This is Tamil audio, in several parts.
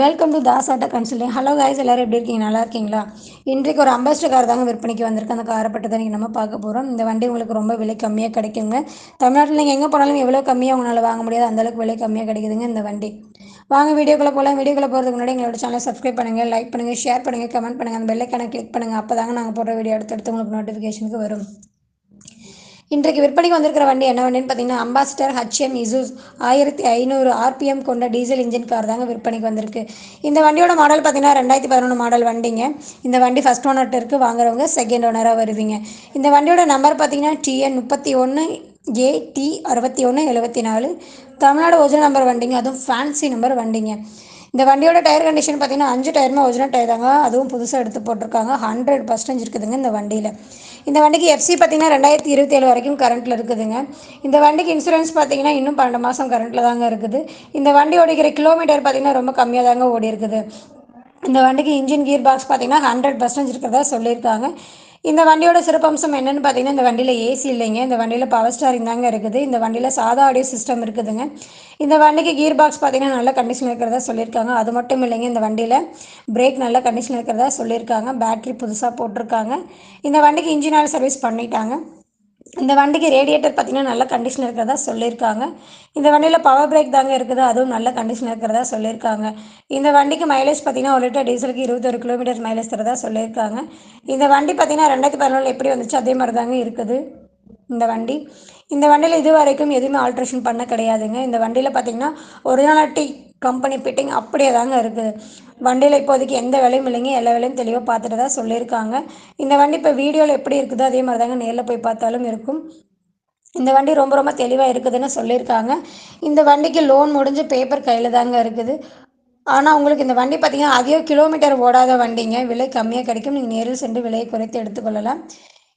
Welcome to Das auto consulting. Hello guys, எல்லோரும் எப்படி இருக்கீங்க? நல்லா இருக்கீங்களா? இன்றைக்கு ஒரு அம்பாஸ்டர் கார் தாங்க விற்பனைக்கு வந்திருக்கு. அந்த காரை பற்றி தான் நீங்கள் நம்ம பார்க்க போகிறோம். இந்த வண்டி உங்களுக்கு ரொம்ப விலை கம்மியாக கிடைக்குங்க. தமிழ்நாட்டில் நீங்கள் எங்கே போனாலும் எவ்வளோ கம்மியாக உங்களால் வாங்க முடியாது, அந்தளவுக்கு விலை கம்மியாக கிடைக்குதுங்க இந்த வண்டி. வாங்க வீடியோக்குள்ளே போகலாம். வீடியோக்குள்ளே போகிறதுக்கு முன்னாடி எங்களோட சேனலை சப்ஸ்கிரைப் பண்ணுங்கள், லைக் பண்ணுங்கள், ஷேர் பண்ணுங்கள், கமெண்ட் பண்ணுங்கள், அந்த பெல்லைக்கான கிளிக் பண்ணுங்கள். அப்போ தாங்க நாங்கள் போடுற வீடியோ அடுத்தடுத்து உங்களுக்கு நோட்டிஃபிகேஷனுக்கு வரும். இன்றைக்கு விற்பனைக்கு வந்திருக்கிற வண்டி என்ன வண்டின்னு பார்த்தீங்கன்னா, அம்பாஸ்டர் HM இசூஸ் 1500 RPM கொண்ட டீசல் இன்ஜின் கார் தாங்க விற்பனைக்கு வந்திருக்கு. இந்த வண்டியோட மாடல் பார்த்தீங்கன்னா 2011 மாடல் வண்டிங்க. இந்த வண்டி ஃபஸ்ட் ஓனர்கிட்ட இருக்குது. வாங்குறவங்க செகண்ட் ஓனராக வருவீங்க. இந்த வண்டியோட நம்பர் பார்த்தீங்கன்னா TN 31 AT 6174. Tamil Nadu original number வண்டிங்க, அதுவும் ஃபேன்சி நம்பர் வண்டிங்க. இந்த வண்டியோட டயர் கண்டிஷன் பார்த்தீங்கன்னா 5 டயருமே ஒரிஜினல் டயர் தாங்க, அதுவும் புதுசாக எடுத்து போட்டிருக்காங்க. 100% இருக்குதுங்க இந்த வண்டியில். இந்த வண்டிக்கு FC பார்த்தீங்கன்னா 2027 வரைக்கும் கரண்ட்டில் இருக்குதுங்க. இந்த வண்டிக்கு இன்சூரன்ஸ் பார்த்தீங்கன்னா இன்னும் 12 மாதம் கரண்ட்டில் தாங்க இருக்குது. இந்த வண்டி ஓடிக்கிற கிலோமீட்டர் பார்த்தீங்கன்னா ரொம்ப கம்மியாக தாங்க ஓடி இருக்குது. இந்த வண்டிக்கு இன்ஜின் கியர் பாக்ஸ் பார்த்தீங்கன்னா 100% இருக்கிறதா சொல்லியிருக்காங்க. இந்த வண்டியோட சிறப்பம்சம் என்னென்னு பார்த்தீங்கன்னா, இந்த வண்டியில் ஏசி இல்லைங்க. இந்த வண்டியில் பவர் ஸ்டாரிங் தாங்க இருக்குது. இந்த வண்டியில் சாதா ஆடியோ சிஸ்டம் இருக்குதுங்க. இந்த வண்டிக்கு கியர் பாக்ஸ் பார்த்தீங்கன்னா நல்ல கண்டிஷன் இருக்கிறதா சொல்லியிருக்காங்க. அது மட்டும் இல்லைங்க, இந்த வண்டியில் பிரேக் நல்ல கண்டிஷன் இருக்கிறதா சொல்லியிருக்காங்க. பேட்ரி புதுசாக போட்டிருக்காங்க. இந்த வண்டிக்கு இன்ஜின் ஆயில் சர்வீஸ் பண்ணிட்டாங்க. இந்த வண்டிக்கு ரேடியேட்டர் பார்த்திங்கன்னா நல்ல கண்டிஷன் இருக்கிறதா சொல்லியிருக்காங்க. இந்த வண்டியில் பவர் பிரேக் தாங்க இருக்குது, அதுவும் நல்ல கண்டிஷன் இருக்கிறதா சொல்லியிருக்காங்க. இந்த வண்டிக்கு மைலேஜ் பார்த்திங்கன்னா 1 லிட்டர் டீசலுக்கு 21 கிலோமீட்டர் மைலேஜ் தரதா சொல்லியிருக்காங்க. இந்த வண்டி பார்த்திங்கன்னா 2014 எப்படி வந்துச்சு அதே மாதிரி தாங்க இருக்குது இந்த வண்டி. இந்த வண்டியில் இது வரைக்கும் எதுவுமே ஆல்ட்ரேஷன் பண்ண கிடையாதுங்க. இந்த வண்டியில் பார்த்திங்கன்னா ஒரிஜினாலிட்டி கம்பெனி ஃபிட்டிங் அப்படியே தாங்க இருக்குது. வண்டியில் இப்போதைக்கு எந்த வேலையும் இல்லைங்க, எல்லா வேலையும் தெளிவாக பார்த்துட்டு தான் சொல்லியிருக்காங்க. இந்த வண்டி இப்போ வீடியோவில் எப்படி இருக்குதோ அதே மாதிரி தாங்க நேரில் போய் பார்த்தாலும் இருக்கும். இந்த வண்டி ரொம்ப ரொம்ப தெளிவாக இருக்குதுன்னு சொல்லியிருக்காங்க. இந்த வண்டிக்கு லோன் முடிஞ்சு பேப்பர் கையில் தாங்க இருக்குது. ஆனால் உங்களுக்கு இந்த வண்டி பார்த்திங்கன்னா அதிக கிலோமீட்டர் ஓடாத வண்டிங்க, விலை கம்மியாக கிடைக்கும். நீங்கள் நேரில் சென்று விலையை குறைத்து எடுத்துக்கொள்ளலாம்.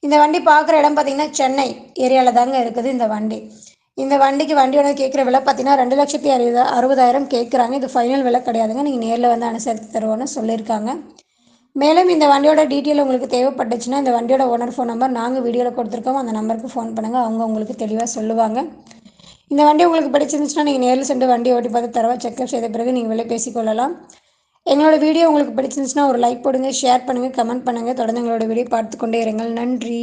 இந்த வண்டி பார்க்குற இடம் பார்த்திங்கன்னா சென்னை ஏரியாவில் தாங்க இருக்குது இந்த வண்டி. இந்த வண்டிக்கு வண்டியோட கேட்குற விலை பார்த்தீங்கன்னா 2,60,000 கேட்குறாங்க. இது ஃபைனல் விலை கிடையாதுங்க, நீங்கள் நேரில் வந்து அனுசரித்து தருவோன்னு சொல்லியிருக்காங்க. மேலும் இந்த வண்டியோட டீட்டெயில் உங்களுக்கு தேவைப்பட்டுச்சுன்னா, இந்த வண்டியோட ஓனர் ஃபோன் நம்பர் நாங்கள் வீடியோவில் கொடுத்துருக்கோம், அந்த நம்பருக்கு ஃபோன் பண்ணுங்கள். அவங்க உங்களுக்கு தெளிவாக சொல்லுவாங்க. இந்த வண்டி உங்களுக்கு பிடிச்சிருந்துச்சுன்னா நீங்கள் நேரில் சென்று வண்டி ஓட்டி பார்த்து தரவாக செக்அப் செய்த பிறகு நீங்கள் விலை பேசிக்கொள்ளலாம். எங்களோட வீடியோ உங்களுக்கு பிடிச்சிருந்துச்சுன்னா ஒரு லைக் போடுங்க, ஷேர் பண்ணுங்கள், கமெண்ட் பண்ணுங்கள். தொடர்ந்து எங்களோட வீடியோ பார்த்து கொண்டே இருங்கள். நன்றி.